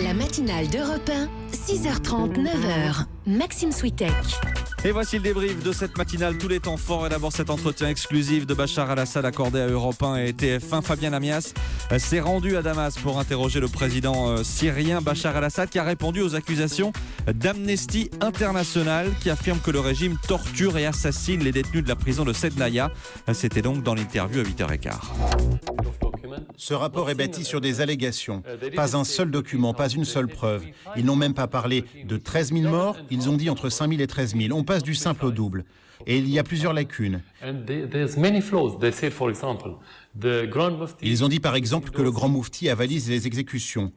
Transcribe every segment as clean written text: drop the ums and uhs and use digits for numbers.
La matinale d'Europe 1, 6h30, 9h. Maxime Switek. Et voici le débrief de cette matinale, tous les temps forts. Et d'abord cet entretien exclusif de Bachar al-Assad accordé à Europe 1 et TF1. Fabien Amias s'est rendu à Damas pour interroger le président syrien Bachar al-Assad, qui a répondu aux accusations d'Amnesty International, qui affirme que le régime torture et assassine les détenus de la prison de Sednaya. C'était donc dans l'interview à 8h15. Ce rapport est bâti sur des allégations. Pas un seul document, pas une seule preuve. Ils n'ont même pas parlé de 13 000 morts, ils ont dit entre 5 000 et 13 000. On passe du simple au double. Et il y a plusieurs lacunes. Ils ont dit par exemple que le grand moufti avalise les exécutions.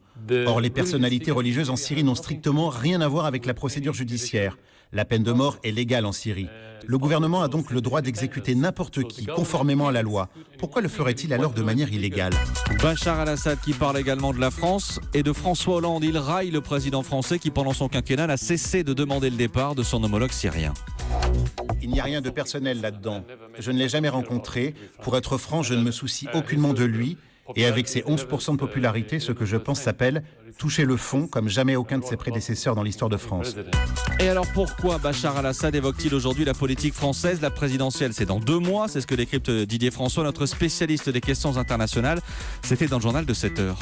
Or, les personnalités religieuses en Syrie n'ont strictement rien à voir avec la procédure judiciaire. La peine de mort est légale en Syrie. Le gouvernement a donc le droit d'exécuter n'importe qui, conformément à la loi. Pourquoi le ferait-il alors de manière illégale ? Bachar al-Assad qui parle également de la France et de François Hollande. Il raille le président français qui, pendant son quinquennat, n'a cessé de demander le départ de son homologue syrien. Il n'y a rien de personnel là-dedans. Je ne l'ai jamais rencontré. Pour être franc, je ne me soucie aucunement de lui. Et avec ses 11% de popularité, ce que je pense s'appelle toucher le fond comme jamais aucun de ses prédécesseurs dans l'histoire de France. Et alors pourquoi Bachar al-Assad évoque-t-il aujourd'hui la politique française ? La présidentielle, c'est dans 2 mois, c'est ce que décrypte Didier François, notre spécialiste des questions internationales. C'était dans le journal de 7h.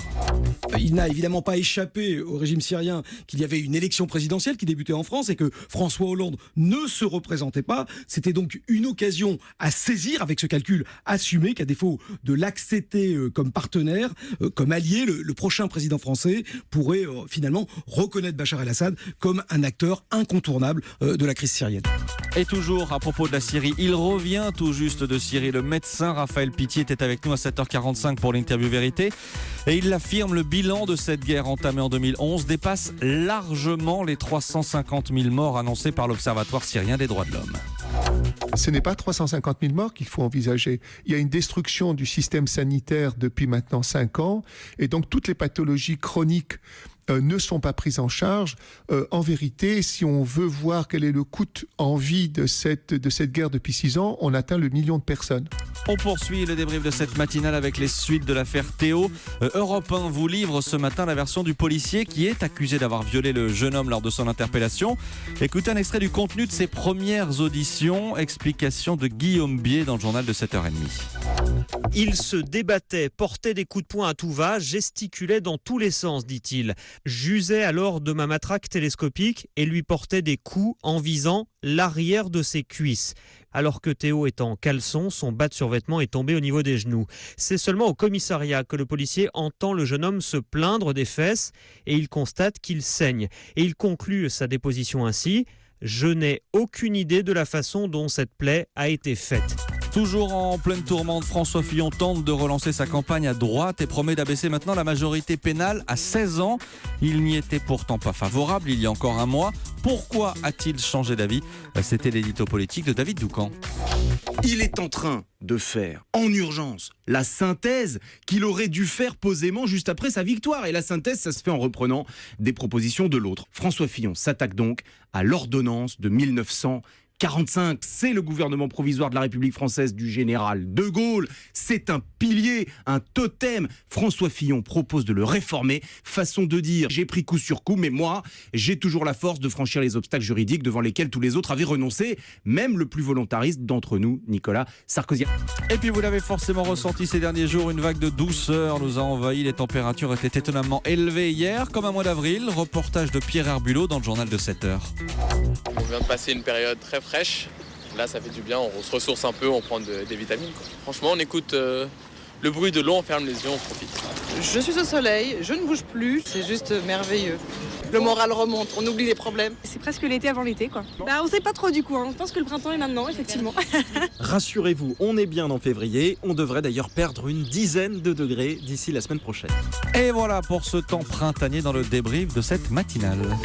Il n'a évidemment pas échappé au régime syrien qu'il y avait une élection présidentielle qui débutait en France et que François Hollande ne se représentait pas. C'était donc une occasion à saisir avec ce calcul assumé qu'à défaut de l'accepter comme partenaire, comme allié, le prochain président français pourrait finalement reconnaître Bachar el-Assad comme un acteur incontournable de la crise syrienne. Et toujours à propos de la Syrie, il revient tout juste de Syrie. Le médecin Raphaël Pitié était avec nous à 7h45 pour l'interview vérité. Et il l'affirme, le bilan de cette guerre entamée en 2011 dépasse largement les 350 000 morts annoncés par l'Observatoire syrien des droits de l'homme. Ce n'est pas 350 000 morts qu'il faut envisager. Il y a une destruction du système sanitaire depuis maintenant 5 ans. Et donc toutes les pathologies chroniques ne sont pas prises en charge. En vérité, si on veut voir quel est le coût en vie de cette guerre depuis 6 ans, on atteint le million de personnes. On poursuit le débrief de cette matinale avec les suites de l'affaire Théo. Europe 1 vous livre ce matin la version du policier qui est accusé d'avoir violé le jeune homme lors de son interpellation. Écoutez un extrait du contenu de ses premières auditions. Explication de Guillaume Bier dans le journal de 7h30. Il se débattait, portait des coups de poing à tout va, gesticulait dans tous les sens, dit-il. J'usais alors de ma matraque télescopique et lui portais des coups en visant l'arrière de ses cuisses. Alors que Théo est en caleçon, son bas de survêtement est tombé au niveau des genoux. C'est seulement au commissariat que le policier entend le jeune homme se plaindre des fesses et il constate qu'il saigne. Et il conclut sa déposition ainsi : je n'ai aucune idée de la façon dont cette plaie a été faite. Toujours en pleine tourmente, François Fillon tente de relancer sa campagne à droite et promet d'abaisser maintenant la majorité pénale à 16 ans. Il n'y était pourtant pas favorable il y a encore un mois. Pourquoi a-t-il changé d'avis ? C'était l'édito politique de David Doucan. Il est en train de faire en urgence la synthèse qu'il aurait dû faire posément juste après sa victoire. Et la synthèse, ça se fait en reprenant des propositions de l'autre. François Fillon s'attaque donc à l'ordonnance de 1945. C'est le gouvernement provisoire de la République française du général de Gaulle. C'est un pilier, un totem. François Fillon propose de le réformer. Façon de dire, j'ai pris coup sur coup, mais moi, j'ai toujours la force de franchir les obstacles juridiques devant lesquels tous les autres avaient renoncé, même le plus volontariste d'entre nous, Nicolas Sarkozy. Et puis vous l'avez forcément ressenti ces derniers jours, une vague de douceur nous a envahi. Les températures étaient étonnamment élevées hier, comme un mois d'avril. Reportage de Pierre Herbulot dans le journal de 7h. On vient de passer une période très fraîche. Là, ça fait du bien, on se ressource un peu, on prend des vitamines, quoi. Franchement, on écoute le bruit de l'eau, on ferme les yeux, on profite. Je suis au soleil, je ne bouge plus, c'est juste merveilleux. Le moral remonte, on oublie les problèmes. C'est presque l'été avant l'été, quoi. On sait pas trop du coup, on pense que le printemps est maintenant, effectivement. Rassurez-vous, on est bien en février, on devrait d'ailleurs perdre une dizaine de degrés d'ici la semaine prochaine. Et voilà pour ce temps printanier dans le débrief de cette matinale.